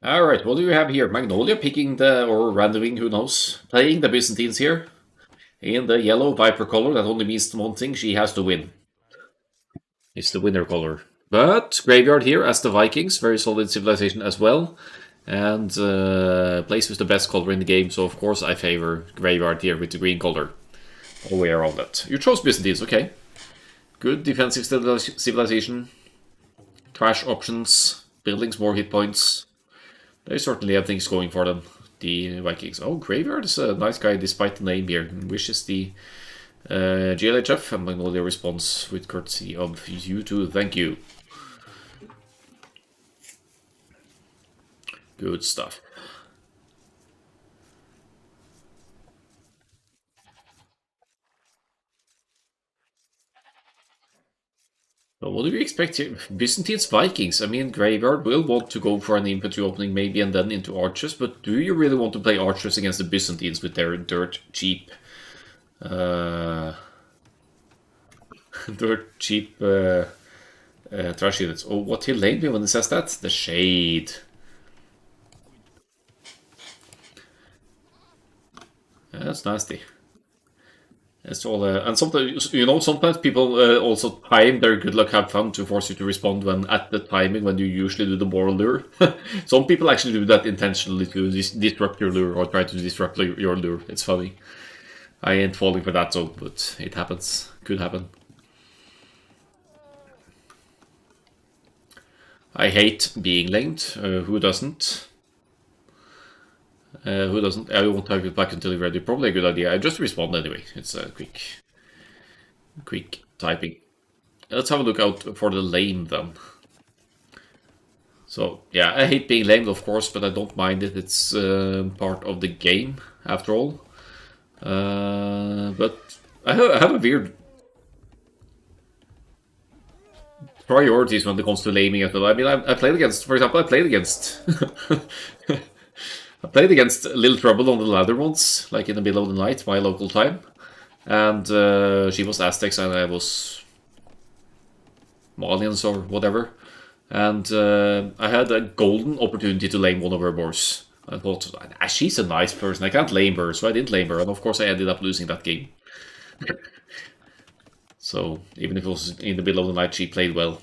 Alright, what do we have here? Magnolia picking the, or randoming, who knows, playing the Byzantines here. In the yellow Viper color, that only means one thing, she has to win. It's the winner color. But Graveyard here as the Vikings, very solid civilization as well. And plays with the best color in the game, so of course I favor Graveyard here with the green color. All the way around that. You chose Byzantines, okay. Good defensive civilization. Trash options. Buildings, more hit points. They certainly have things going for them, the Vikings. Oh, Graveyard is a nice guy despite the name here. Wishes the GLHF, and Magnolia responds with courtesy of you too. Thank you. Good stuff. Well, what do you expect here? Byzantines Vikings. I mean, Graveyard will want to go for an infantry opening maybe and then into archers, but do you really want to play archers against the Byzantines with their dirt cheap uh, dirt cheap trash units? Oh, what he laid me when he says that? The shade. Yeah, that's nasty. It's all, and sometimes sometimes people also time their good luck have fun to force you to respond when at the timing when you usually do the moral lure. Some people actually do that intentionally to disrupt your lure or try to disrupt your lure. It's funny. I ain't falling for that zone, but it happens. Could happen. I hate being lamed. Who doesn't? Who doesn't? I won't type it back until you're ready. Probably a good idea. I just respond anyway. It's a quick typing. Let's have a look out for the lame then. So yeah, I hate being lamed, of course, but I don't mind it. It's part of the game, after all. But I have a weird priorities when it comes to laming as well. I mean, I played against, for example, I played against I played against Little Trouble on the ladder once, like in the middle of the night, my local time. And she was Aztecs and I was Malians or whatever. And I had a golden opportunity to lame one of her boars. I thought, she's a nice person, I can't lame her, so I didn't lame her. And of course I ended up losing that game. So even if it was in the middle of the night, she played well.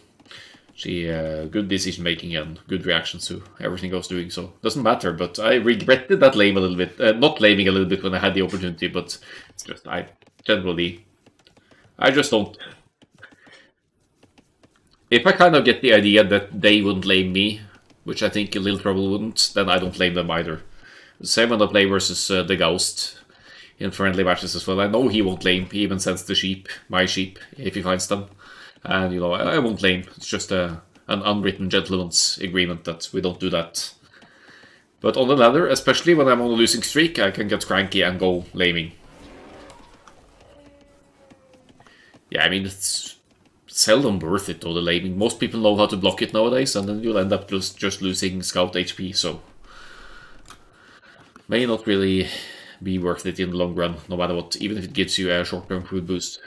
She good decision making and good reactions to everything I was doing. So doesn't matter. But I regretted that lame a little bit, not laming a little bit when I had the opportunity. But it's just I just don't. If I kind of get the idea that they wouldn't lame me, which I think a Little Trouble wouldn't, then I don't lame them either. Same when I play versus the Ghost in friendly matches as well. I know he won't lame. He even sends the sheep, my sheep, if he finds them. And, I won't lame. It's just an unwritten gentleman's agreement that we don't do that. But on the ladder, especially when I'm on a losing streak, I can get cranky and go laming. Yeah, I mean, it's seldom worth it, though, the laming. Most people know how to block it nowadays, and then you'll end up just losing scout HP, so may not really be worth it in the long run, no matter what, even if it gives you a short-term food boost.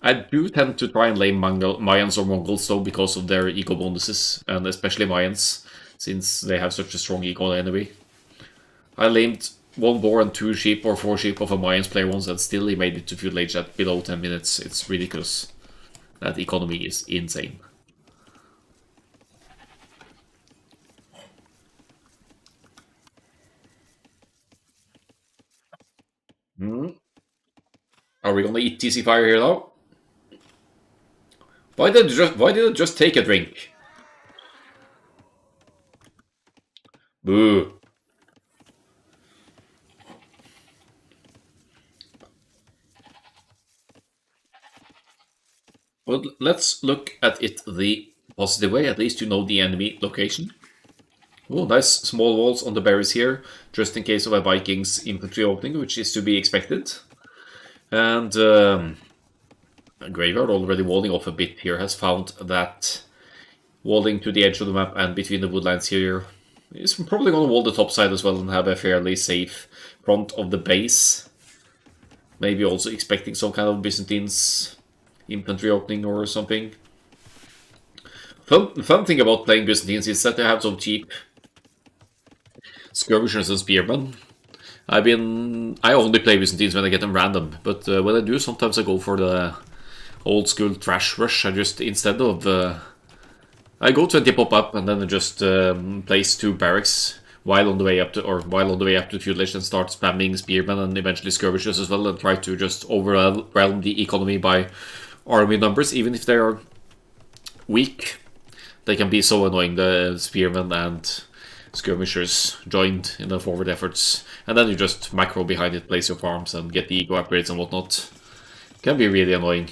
I do tend to try and lame Mayans or Mongols though because of their eco bonuses, and especially Mayans, since they have such a strong eco anyway. I lamed one boar and two sheep or four sheep of a Mayans player once, and still he made it to feudal age at below 10 minutes. It's ridiculous. That economy is insane. Are we gonna eat TC Fire here now? Why did it just take a drink? Boo. Well, let's look at it the positive way. At least you know the enemy location. Oh, nice small walls on the berries here, just in case of a Vikings infantry opening, which is to be expected. And Graveyard, already walling off a bit here, has found that walling to the edge of the map and between the woodlines here is probably going to wall the top side as well and have a fairly safe front of the base. Maybe also expecting some kind of Byzantines infantry opening or something. Fun thing about playing Byzantines is that they have so cheap skirmishers and spearmen. I only play Byzantines when I get them random, but when I do, sometimes I go for the old school trash rush. I just, instead of I go 20 pop up and then I just place 2 barracks while on the way up to, the feudal age, and start spamming spearmen and eventually skirmishers as well, and try to just overwhelm the economy by army numbers, even if they are weak. They can be so annoying, the spearmen and skirmishers joined in the forward efforts, and then you just macro behind it, place your farms and get the ego upgrades and whatnot. It can be really annoying.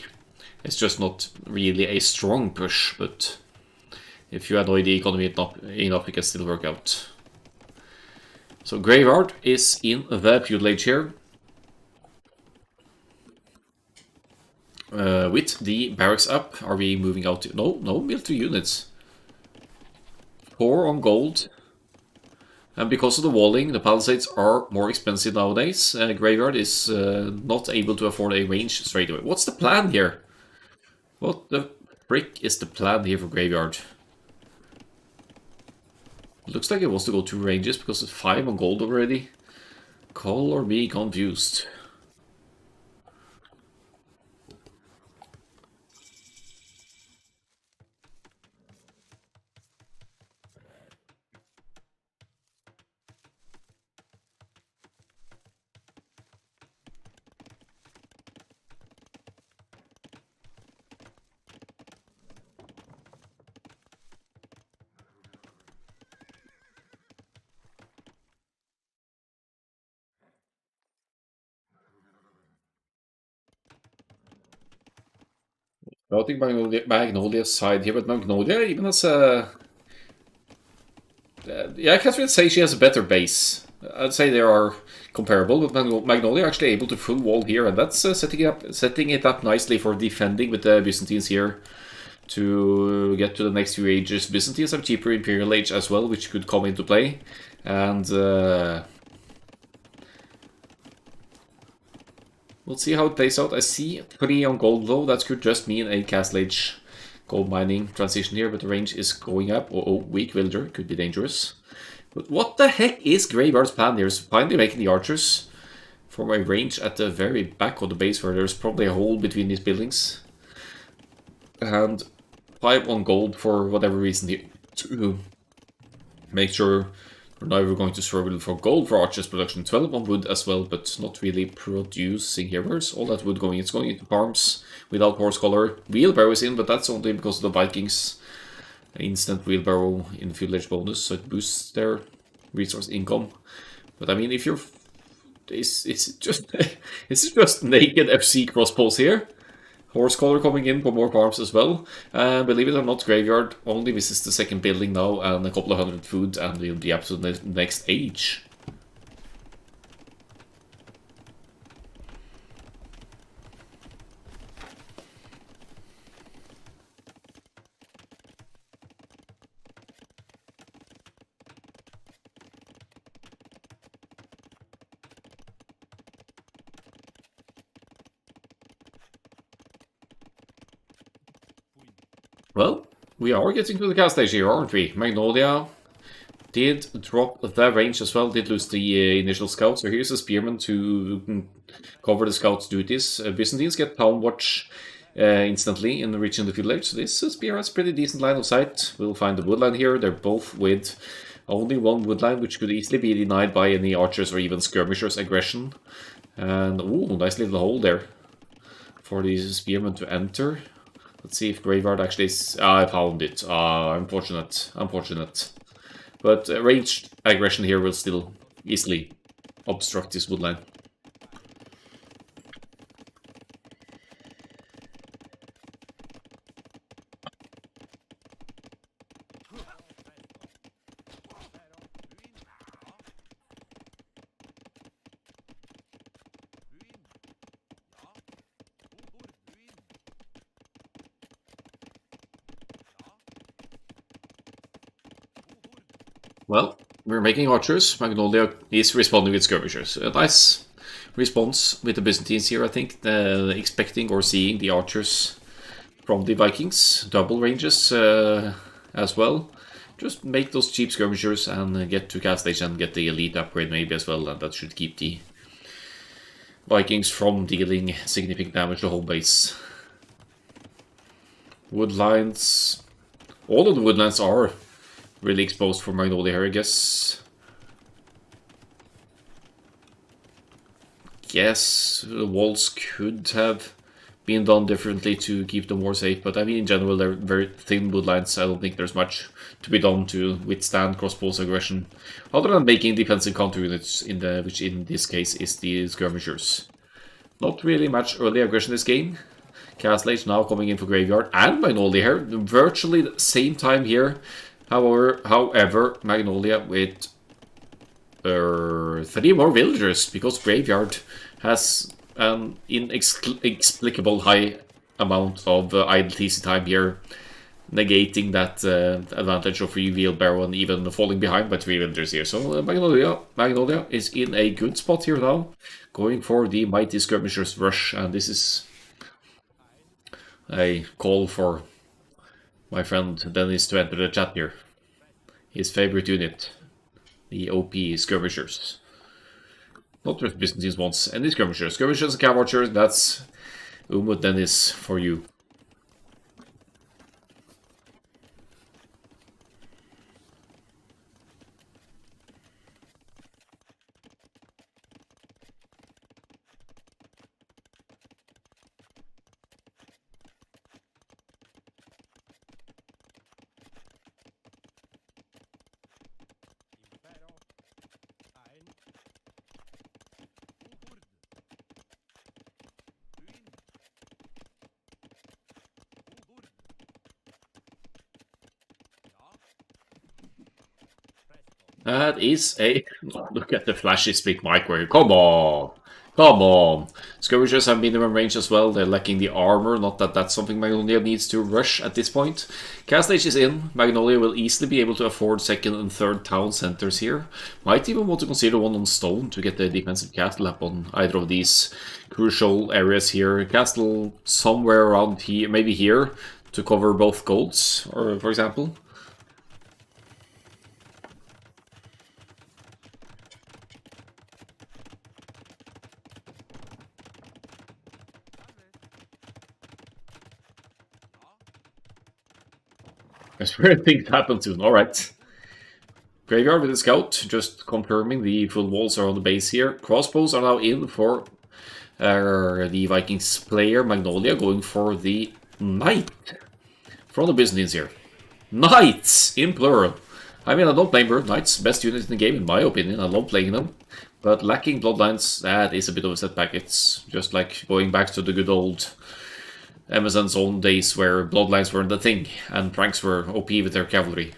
It's just not really a strong push, but if you annoy the economy enough, it can still work out. So Graveyard is in the feudal age here. With the barracks up, are we moving out to... No military units. 4 on gold. And because of the walling, the palisades are more expensive nowadays. Graveyard is not able to afford a range straight away. What's the plan here? What the frick is the plan here for Graveyard? Looks like it wants to go 2 ranges because it's 5 on gold already. Call or be confused. I think Magnolia's side here, but Magnolia even has a... yeah, I can't really say she has a better base. I'd say they are comparable, but Magnolia actually able to full wall here, and that's setting it up nicely for defending with the Byzantines here to get to the next few ages. Byzantines have cheaper Imperial Age as well, which could come into play, and we'll see how it plays out. I see 3 on gold though. That could just mean a Castle Age gold mining transition here, but the range is going up. Oh, weak villager. Could be dangerous. But what the heck is Graveyard's plan here? Is finally making the archers from a range at the very back of the base where there's probably a hole between these buildings. And 5 on gold for whatever reason here to make sure we're never going to struggle for gold for archers production. 12 on wood as well, but not really producing here. Where's all that wood going? It's going into farms without horse collar. Wheelbarrow is in, but that's only because of the Vikings. Instant wheelbarrow in feudal age bonus, so it boosts their resource income. But I mean, if you're... it's just naked FC crossbows here. Horse collar coming in for more farms as well. Believe it or not, Graveyard only misses the second building now and a couple of 100 food, and we'll be up to the next age. Well, we are getting to the cast stage here, aren't we? Magnolia did drop the range as well, did lose the initial scout, so here's a spearman to cover the scout's duties. Byzantines get town watch instantly in reaching the field edge, so this spear has pretty decent line of sight. We'll find the woodline here. They're both with only one woodline, which could easily be denied by any archers or even skirmishers' aggression. And, ooh, nice little hole there for these spearmen to enter. Let's see if Graveyard actually is... I found it. Unfortunate. But ranged aggression here will still easily obstruct this woodline. Well, we're making archers. Magnolia is responding with skirmishers. A nice response with the Byzantines here, I think. Expecting or seeing the archers from the Vikings. Double ranges as well. just make those cheap skirmishers and get to Castle Age and get the elite upgrade maybe as well, and that should keep the Vikings from dealing significant damage to home base. Woodlines. All of the woodlands are really exposed for Magnolia here, I guess. Yes, the walls could have been done differently to keep them more safe, but I mean in general they're very thin woodlines. I don't think there's much to be done to withstand crossbows aggression, other than making defensive counter units, which in this case is the skirmishers. Not really much early aggression this game. Castle Age now coming in for Graveyard, and Magnolia here, virtually the same time here. However, Magnolia with 3 more villagers, because Graveyard has an inexplicable high amount of idle TC time here, negating that advantage of free wheelbarrow and even falling behind by 3 villagers here. So Magnolia is in a good spot here now, going for the Mighty Skirmishers Rush, and this is a call for my friend Dennis to enter the chat here. His favorite unit, the OP Skirmishers. Not just Byzantines ones, any Skirmishers. Skirmishers and Cav Archers, that's Umut Dennis for you. That is a... Look at the flashy split micro. Come on! Come on! Skirmishers have minimum range as well. They're lacking the armor. Not that that's something Magnolia needs to rush at this point. Castle Age is in. Magnolia will easily be able to afford second and third town centers here. Might even want to consider one on stone to get the defensive castle up on either of these crucial areas here. Castle somewhere around here, maybe here, to cover both golds, or for example. That's where things happen soon. Alright. Graveyard with the scout, just confirming the full walls are on the base here. Crossbows are now in for the Vikings player, Magnolia, going for the Knight from the Byzantines here. Knights, in plural. I mean, I don't blame her. Knights, best unit in the game, in my opinion. I love playing them. But lacking bloodlines, that is a bit of a setback. It's just like going back to the good old Amazon's own days where bloodlines weren't the thing, and Franks were OP with their cavalry.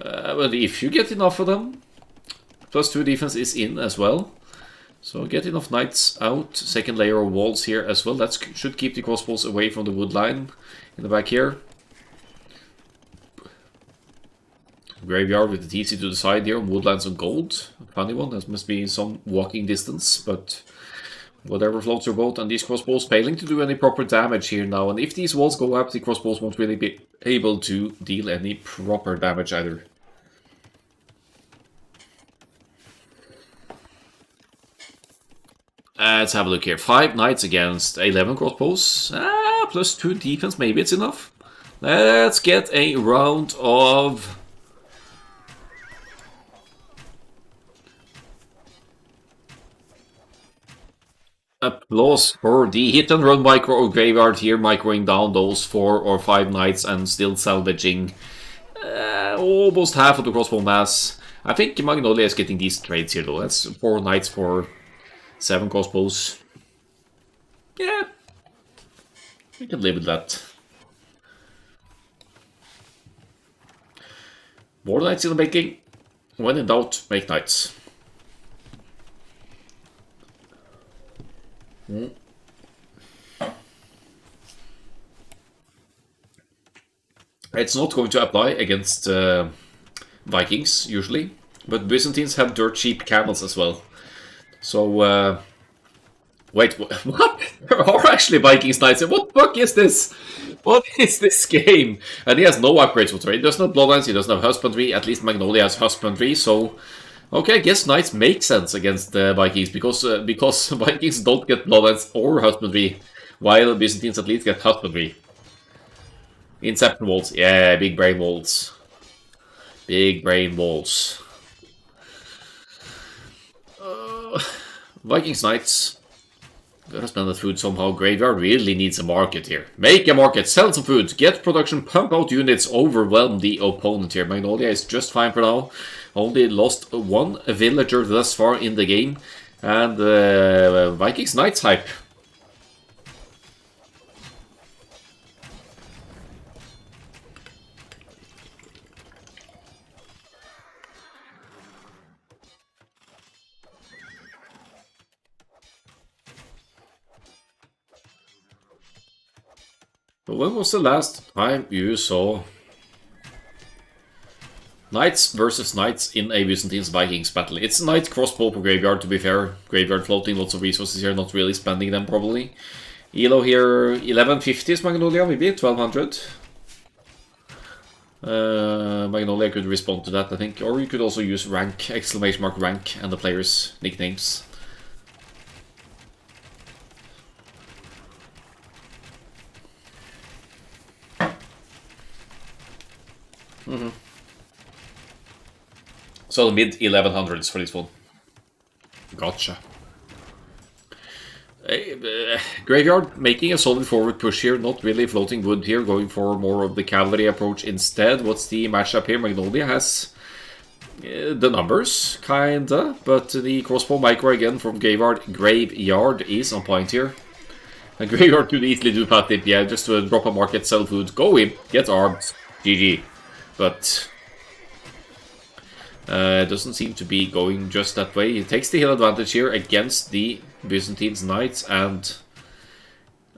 But if you get enough of them, +2 defense is in as well. So get enough knights out, second layer of walls here as well. That should keep the crossbows away from the wood line in the back here. Graveyard with the TC to the side here, woodlands and gold. Funny one, that must be some walking distance, but whatever floats your boat. And these crossbows failing to do any proper damage here now. And if these walls go up, the crossbows won't really be able to deal any proper damage either. Let's have a look here. 5 knights against 11 crossbows. +2 defense, maybe it's enough. Let's get a round of... applause for the hit and run micro or Graveyard here, microing down those 4 or 5 knights and still salvaging almost half of the crossbow mass. I think Magnolia is getting these trades here though. That's 4 knights for 7 crossbows. Yeah, we can live with that. More knights in the making. When in doubt, make knights. It's not going to apply against Vikings, usually. But Byzantines have dirt cheap cannons as well. So, wait, what? There are actually Vikings knights. What the fuck is this? What is this game? And he has no upgrades whatsoever. He doesn't have Bloodlines, he doesn't have Husbandry. At least Magnolia has Husbandry, so... Okay, I guess Knights make sense against the Vikings, because Vikings don't get Bloodlines or Husbandry, while Byzantines at least get Husbandry. Inception Walls. Yeah, big brain walls. Big brain walls. Vikings Knights. Gotta spend the food somehow. Graveyard really needs a market here. Make a market, sell some food, get production, pump out units, overwhelm the opponent here. Magnolia is just fine for now. Only lost one villager thus far in the game. And Vikings Knights hype. But when was the last time you saw Knights versus Knights in a Byzantines Vikings battle? It's Knight crossbow for Graveyard, to be fair. Graveyard floating lots of resources here, not really spending them probably. Elo here, 1150 is Magnolia, maybe 1200. Magnolia could respond to that, I think. Or you could also use rank, exclamation mark rank, and the players' nicknames. So the mid 1100s for this one. Gotcha. Graveyard making a solid forward push here, not really floating wood here, going for more of the cavalry approach instead. What's the matchup here? Magnolia has the numbers, kinda, but the crossbow micro again from Graveyard is on point here. And Graveyard could easily do pat tip, yeah, just to drop a market, sell food, go in, get armed, GG. But doesn't seem to be going just that way. He takes the hill advantage here against the Byzantines Knights, and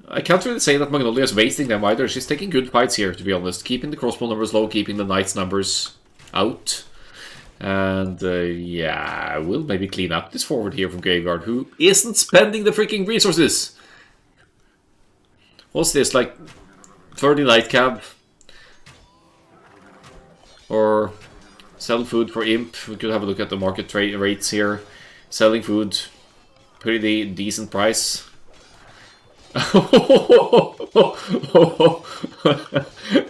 I can't really say that Magnolia is wasting them either. She's taking good fights here, to be honest. Keeping the crossbow numbers low, keeping the Knights numbers out. And yeah, we'll maybe clean up this forward here from Graveyard, who isn't spending the freaking resources. What's this, like 30 light cab? Or sell food for imp. We could have a look at the market trade rates here. Selling food, pretty decent price.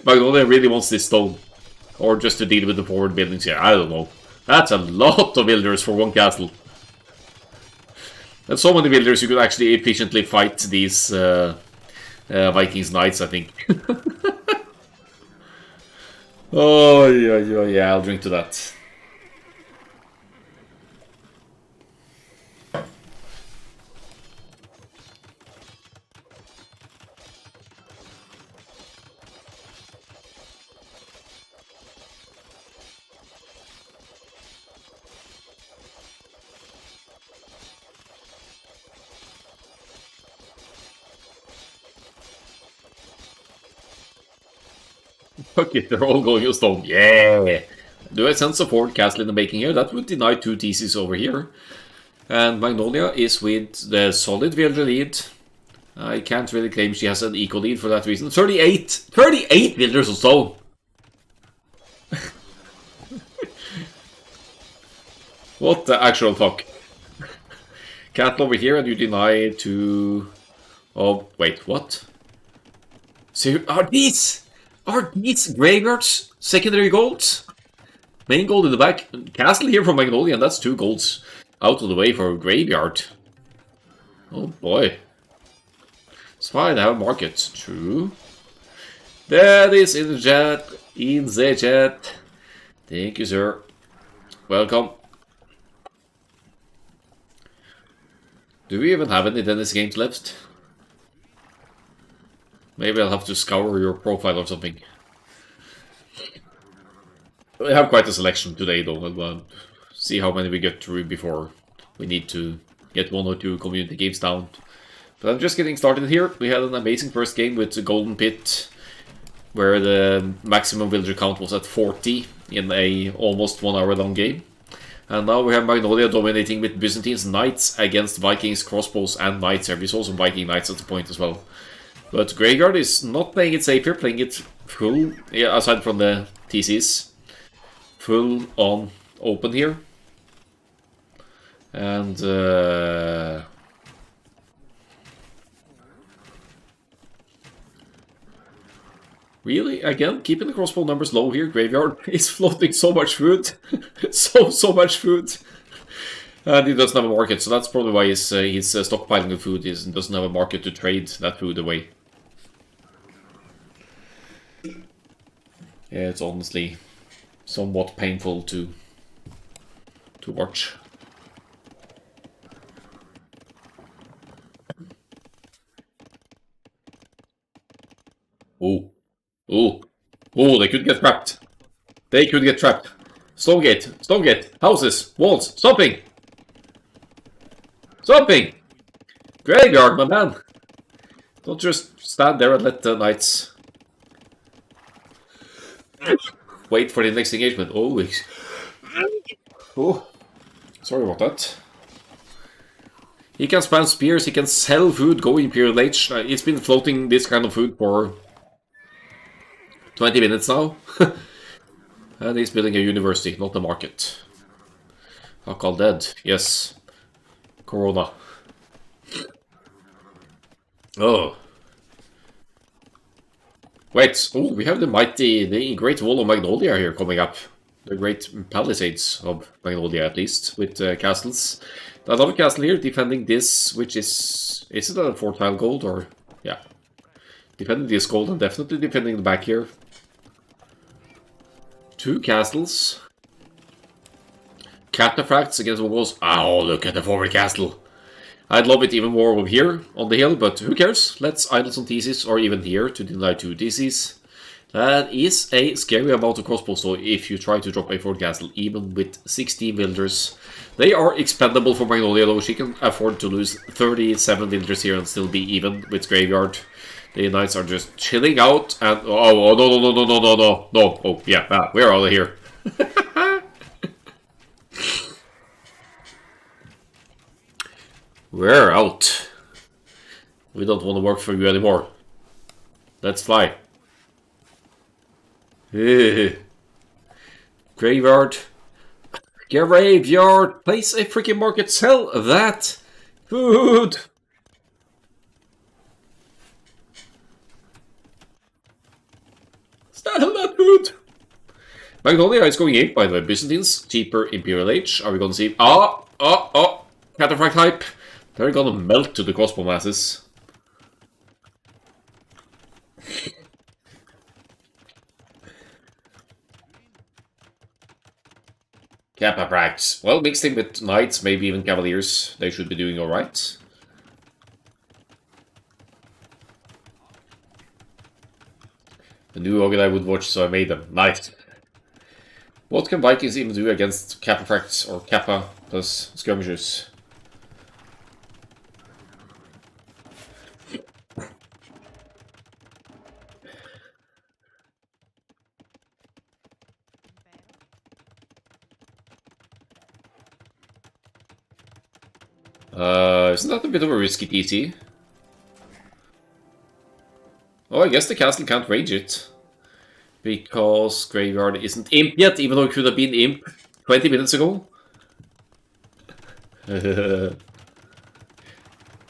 Magnolia really wants this stone. Or just to deal with the forward buildings here. I don't know. That's a lot of builders for one castle. And so many builders you could actually efficiently fight these Vikings Knights, I think. Oh, yeah, I'll drink to that. Fuck it, they're all going to stone. Yeah! Do I send support castle in the making here? That would deny 2 TCs over here. And Magnolia is with the solid villager lead. I can't really claim she has an equal lead for that reason. 38! 38 villagers on stone! What the actual fuck? Castle over here and you deny to... Oh, wait, what? So, are these Graveyards secondary golds? Main gold in the back. Castle here from Magnolia, and that's 2 golds out of the way for Graveyard. Oh boy. It's fine, I have a market. True. That is in the chat. In the chat. Thank you, sir. Welcome. Do we even have any Dennis games left? Maybe I'll have to scour your profile or something. We have quite a selection today, though. We'll see how many we get through before we need to get 1 or 2 community games down. But I'm just getting started here. We had an amazing first game with the Golden Pit, where the maximum villager count was at 40 in a almost 1 hour long game. And now we have Magnolia dominating with Byzantines Knights against Vikings crossbows and Knights here. We saw some Viking Knights at the point as well. But Graveyard is not playing it safe here, playing it full, yeah, aside from the TCs. Full on open here. And really, again, keeping the crossbow numbers low here. Graveyard is floating so much food. so much food. And he doesn't have a market, so that's probably why he's stockpiling the food. He doesn't have a market to trade that food away. Yeah, it's honestly somewhat painful to watch. Oh. Oh. Oh, they could get trapped. They could get trapped. Stonegate, houses, walls, stopping! Stopping! Graveyard, my man! Don't just stand there and let the knights wait for the next engagement. Always. Oh, sorry about that. He can spam spears, he can sell food, go Imperial Age. He's been floating this kind of food for 20 minutes now. And he's building a university, not a market. Akkal dead, yes. Corona. Oh. Wait, oh, we have the Great Wall of Magnolia here coming up. The Great Palisades of Magnolia, at least, with castles. Another castle here defending this, which is it a 4-tile gold, or, yeah. Defending this gold and definitely defending the back here. 2 castles. Cataphracts against walls. Oh, look at the forward castle. I'd love it even more over here on the hill, but who cares? Let's idle some TCs, or even here to deny 2 TCs. That is a scary amount of crossbows, though, if you try to drop a forward castle, even with 16 builders. They are expendable for Magnolia, though. She can afford to lose 37 builders here and still be even with Graveyard. The knights are just chilling out, and oh no, oh yeah, we're out of here. We're out. We don't want to work for you anymore. Let's fly. Graveyard. Graveyard. Place a freaking market. Sell that food. Sell that food. Magnolia is going in, by the way. Byzantines. Cheaper Imperial Age. Are we going to see? Oh. Cataphract hype. They're gonna melt to the crossbow masses. Cataphracts. Well, mixed in with knights, maybe even cavaliers. They should be doing alright. The new organ I would watch, so I made them. Nice. What can Vikings even do against Cataphracts or Kappa plus skirmishers? Isn't that a bit of a risky TC? Oh, I guess the castle can't range it. Because Graveyard isn't imp yet, even though it could have been imp 20 minutes ago.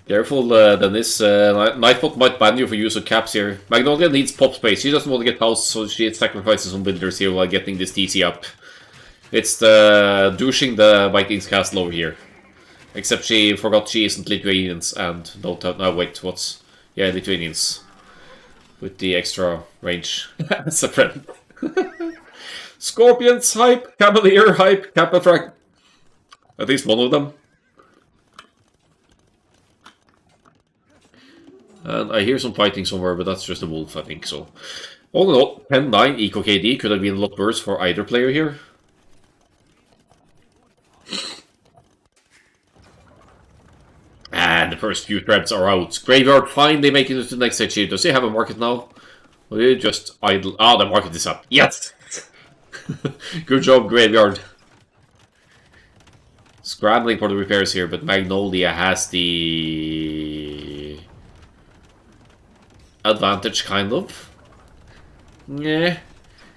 Careful, Dennis. Nightbot might ban you for use of caps here. Magnolia needs pop space. She doesn't want to get housed, so she sacrifices some builders here while getting this TC up. It's the douching the Vikings castle over here. Except she forgot she isn't Lithuanians and don't have... No, wait, what's... Yeah, Lithuanians. With the extra range as a friend. Scorpions hype, Cavalier hype, Capafract. At least one of them. And I hear some fighting somewhere, but that's just a wolf, I think, so... All in all, 10-9 Eco KD could have been a lot worse for either player here. And the first few threads are out. Graveyard finally making it to the next stage here. Does he have a market now? Or you just idle? Ah, the market is up. Yes! Good job, Graveyard. Scrambling for the repairs here, but Magnolia has the... advantage, kind of. Yeah.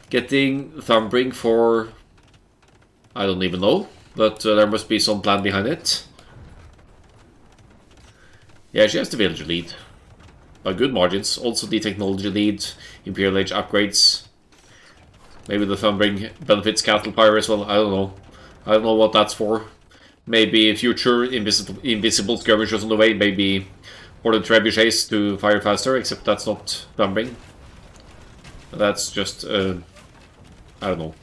Getting Thumbring for... I don't even know, but there must be some plan behind it. Yeah, she has the villager lead. By good margins. Also the technology lead, Imperial Age upgrades. Maybe the Thumbring benefits Cattle Pyre as well, I don't know. I don't know what that's for. Maybe future invisible skirmishers on the way, maybe for the trebuchets to fire faster, except that's not Thumbring. That's just, I don't know.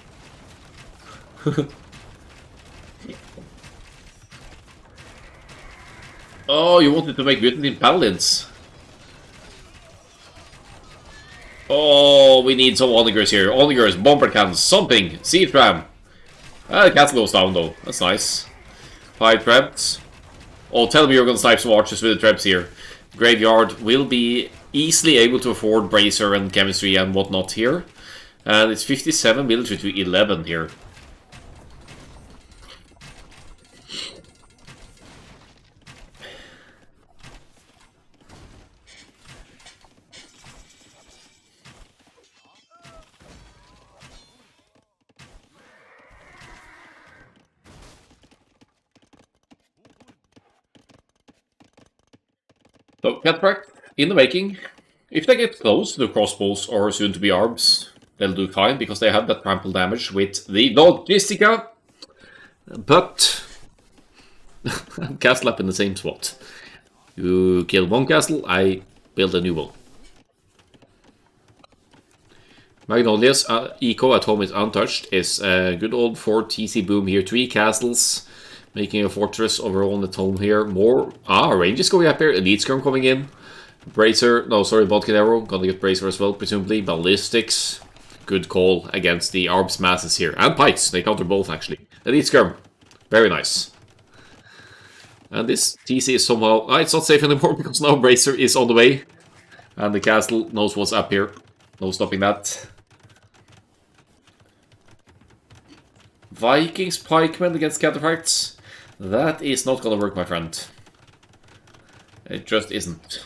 Oh, you wanted to make Byzantine Paladins. Oh, we need some onagers here. Onagers, bomber cannons, something. Siege ram. The castle goes down though. That's nice. 5 traps. Oh, tell me you're gonna snipe some archers with the traps here. Graveyard will be easily able to afford bracer and chemistry and whatnot here. And it's 57 military to 11 here. So, Cataract, in the making. If they get close to the crossbows or soon to be arbs, they'll do fine because they have that trample damage with the Logistica. But castle up in the same spot. You kill one castle, I build a new one. Magnolia's eco at home is untouched. Is a good old 4 TC boom here. 3 castles, making a fortress of our own at home here. More ranges going up here. Elite Skirm coming in. Bracer, no sorry, Bodkin Arrow. Gonna get Bracer as well, presumably. Ballistics. Good call against the Arbs masses here. And Pikes, they counter both actually. Elite Skirm. Very nice. And this TC is somehow... it's not safe anymore because now Bracer is on the way. And the castle knows what's up here. No stopping that. Vikings pikemen against counterparts. That is not gonna work, my friend. It just isn't.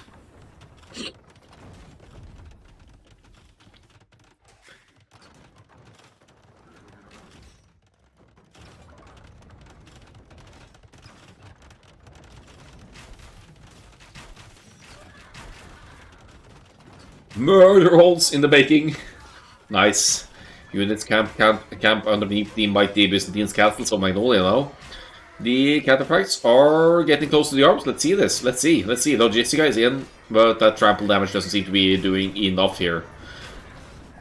Murder holes in the making. Nice. Units camp underneath the mighty Byzantine castles of Magnolia now. The cataphracts are getting close to the arms. Let's see this. Let's see. Logistica is in, but that trample damage doesn't seem to be doing enough here.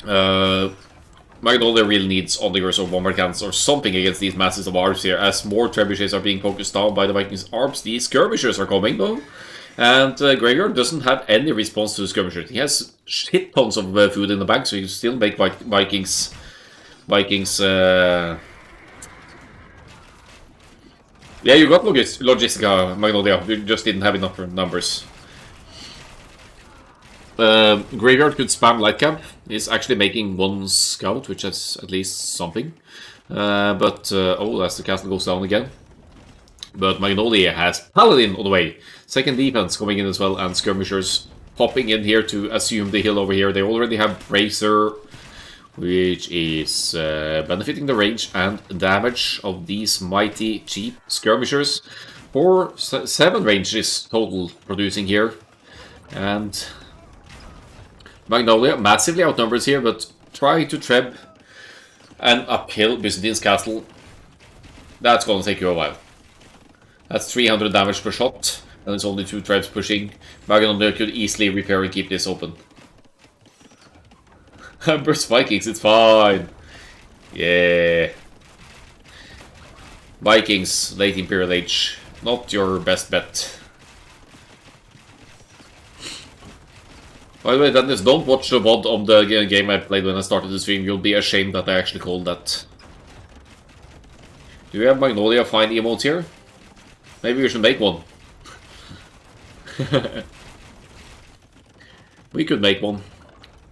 Magnolia really needs onagers or bomber cannons or something against these masses of arbs here, as more trebuchets are being focused down by the Vikings arbs. The skirmishers are coming though. And Graveyard doesn't have any response to the skirmishers. He has shit tons of food in the bank, so he can still make Vikings. Yeah, you got Logistica, Magnolia. You just didn't have enough numbers. Graveyard could spam Light Camp. He's actually making 1 scout, which is at least something. Oh, as the castle goes down again. But Magnolia has Paladin on the way. Second defense coming in as well, and skirmishers popping in here to assume the hill over here. They already have Bracer, which is benefiting the range and damage of these mighty cheap skirmishers. 7 ranges total producing here. And Magnolia massively outnumbers here, but trying to treb an uphill Byzantine's castle. That's gonna take you a while. That's 300 damage per shot, and it's only 2 trebs pushing. Magnolia could easily repair and keep this open. Burst Vikings, it's fine. Yeah. Vikings, late Imperial Age. Not your best bet. By the way, Dennis, don't watch the VOD of the game I played when I started the stream. You'll be ashamed that I actually called that. Do we have Magnolia fine emotes here? Maybe we should make one. We could make one.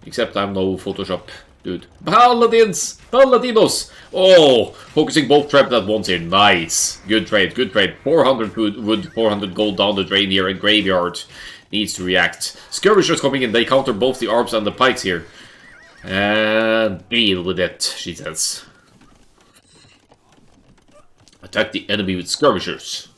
Except I'm no Photoshop dude. Paladins! Paladinos! Oh! Focusing both traps at once here. Nice. Good trade, good trade. 400 wood, 400 gold down the drain here in Graveyard. needs to react. Skirmishers coming in, they counter both the arms and the pikes here. And deal with it, she says. Attack the enemy with skirmishers.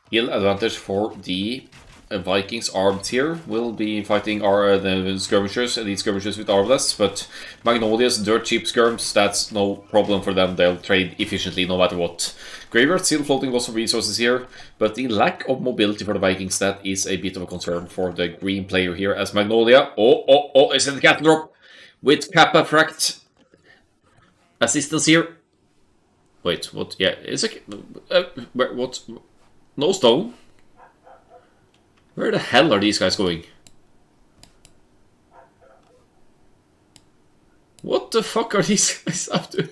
Heal advantage for the Vikings armed here. Will be fighting the skirmishers, elite skirmishers with armless, but Magnolia's dirt cheap skirms, that's no problem for them. They'll trade efficiently no matter what. Graveyard still floating lots of resources here, but the lack of mobility for the Vikings, that is a bit of a concern for the green player here as Magnolia. Oh, is it the cattle drop? With Kappa Fract assistance here. Wait, what? Yeah, is it? What? No stone? Where the hell are these guys going? What the fuck are these guys up to?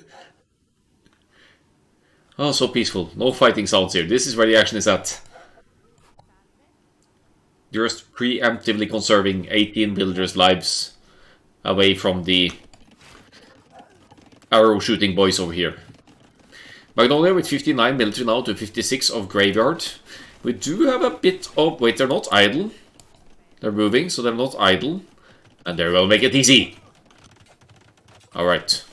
Oh, so peaceful. No fighting sounds here. This is where the action is at. Just preemptively conserving 18 villagers' lives away from the arrow shooting boys over here. Magnolia with 59 military now to 56 of Graveyard. We do have a bit of... Wait, they're not idle. They're moving, so they're not idle. And they will make it easy. Alright.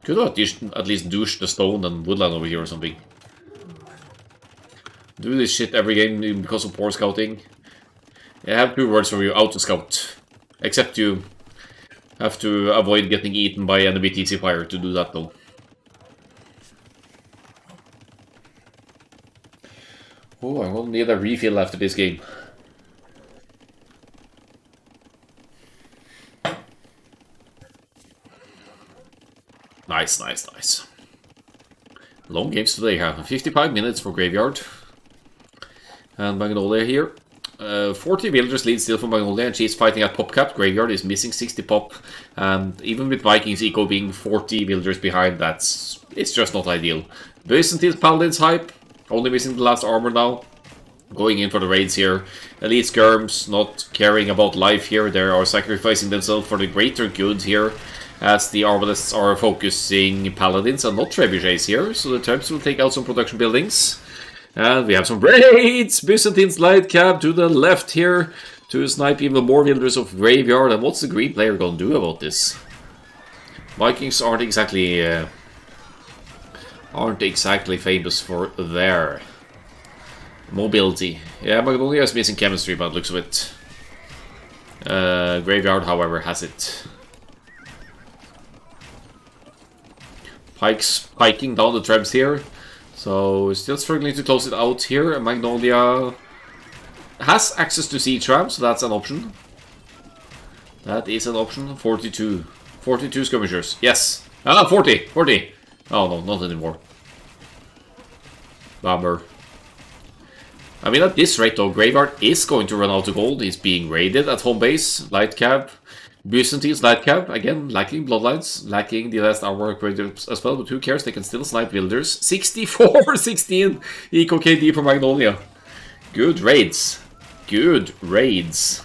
Could at least douche the stone and woodland over here or something. Do this shit every game because of poor scouting. I have 2 words for you, auto-scout. Except you have to avoid getting eaten by enemy TC fire to do that though. Oh, I will need a refill after this game. Nice. Long games today, huh? 55 minutes for Graveyard. And Magnolia here. 40 villagers lead still for Magnolia, and she's fighting at pop cap. Graveyard is missing 60 pop. And even with Vikings eco being 40 villagers behind, it's just not ideal. Byzantine's Paladin's hype. Only missing the last armor now. Going in for the raids here. Elite skirms not caring about life here. They are sacrificing themselves for the greater good here. As the armalists are focusing paladins and not trebuchets here. So the Terps will take out some production buildings. And we have some raids! Byzantine's light cab to the left here. To snipe even more villagers of Graveyard. And what's the green player gonna do about this? Vikings aren't exactly famous for their mobility. Yeah, Magnolia is missing chemistry by the looks of it. Graveyard, however, has it. Pikes piking down the trebs here. So, still struggling to close it out here. Magnolia has access to siege ram, so that's an option. That is an option. 42 skirmishers. Yes. 40. Oh no, not anymore. Bummer. I mean, at this rate though, Graveyard is going to run out of gold. He's being raided at home base. Light cab. Byzantine's light cab. Again, lacking bloodlines. Lacking the last armor upgrades as well. But who cares? They can still snipe villagers. 64-16 eco KD for Magnolia. Good raids. Good raids.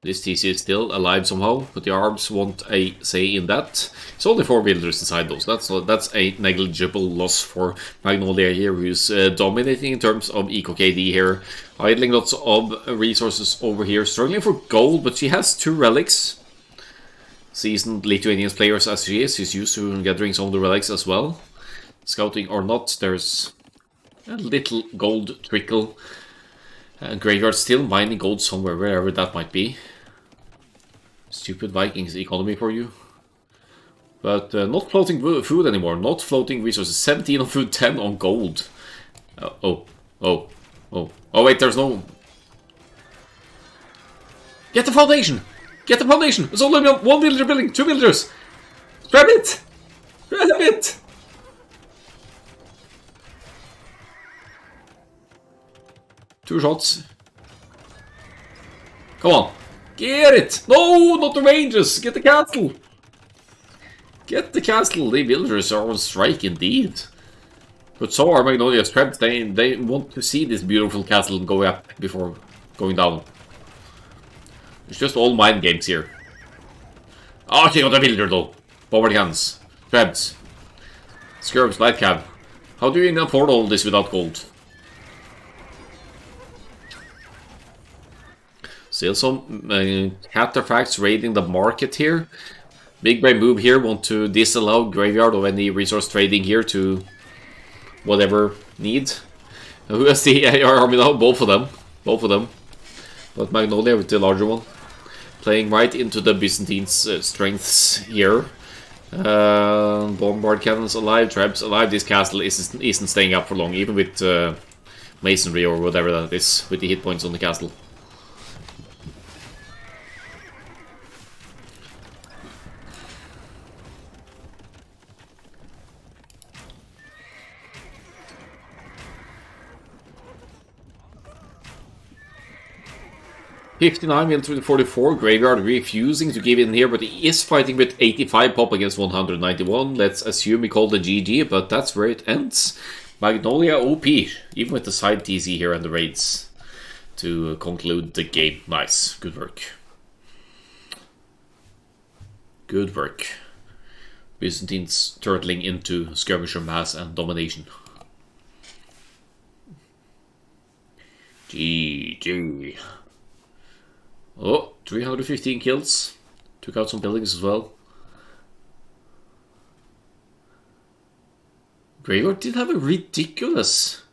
This TC is still alive somehow, but the arms want a say in that. It's only 4 villagers inside those. That's a negligible loss for Magnolia here, who's dominating in terms of eco KD here. Idling lots of resources over here, struggling for gold, but she has 2 relics. Seasoned Lithuanian players as she is, she's used to gathering some of the relics as well. Scouting or not, there's a little gold trickle. Graveyard still mining gold somewhere, wherever that might be. Stupid Vikings economy for you. But not floating food anymore, not floating resources. 17 on food, 10 on gold. Oh, wait, there's no... Get the foundation! Get the foundation! It's only one villager building, two villagers! Grab it! Grab it! Two shots. Come on. Get it! No, not the ranges! Get the castle! Get the castle! The villagers are on strike indeed. But so are Magnolia's traps. They want to see this beautiful castle go up before going down. It's just all mind games here. Oh, she got a villager though. Power guns. Traps. Scurvs, light cab. How do you afford all this without gold? Still some artifacts raiding the market here. Big brain move here. Want to disallow graveyard of any resource trading here to whatever need. Who has the AR army now? Both of them. Both of them. But Magnolia with the larger one. Playing right into the Byzantine's strengths here. Bombard cannons alive, traps alive. This castle isn't staying up for long, even with masonry or whatever that is, with the hit points on the castle. $59 went through the 44, Graveyard refusing to give in here, but he is fighting with 85 pop against 191. Let's assume we call the GG, but that's where it ends. Magnolia OP, even with the side TC here and the raids to conclude the game. Nice, good work. Good work. Byzantines turtling into skirmisher mass and domination. GG. Oh, 315 kills. Took out some buildings as well. Graveyard did have a ridiculous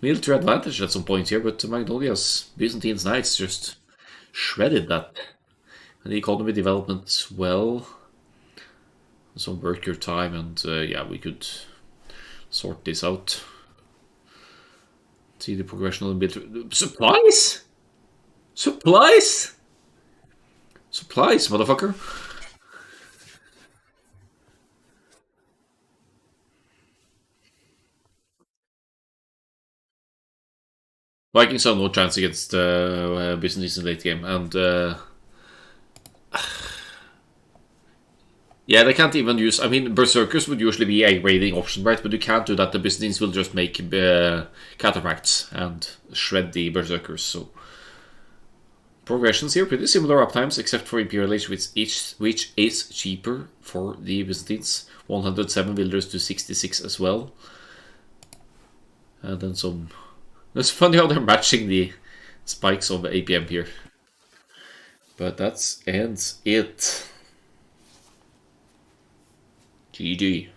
military advantage at some point here, but Magnolia's Byzantine Knights just shredded that. And the economy development as well. Some worker time, and yeah, we could sort this out. See the progression of the military. Supplies? Supplies? Supplies, motherfucker. Vikings have no chance against Byzantines in the late game, and yeah, they can't even use. I mean, Berserkers would usually be a raiding option, right? But you can't do that. The Byzantines will just make cataphracts and shred the Berserkers. So progressions here pretty similar uptimes, except for Imperial Age, which is cheaper for the Byzantines. 107 villagers to 66 as well, and then some. It's funny how they're matching the spikes of the APM here. But that ends it. GG.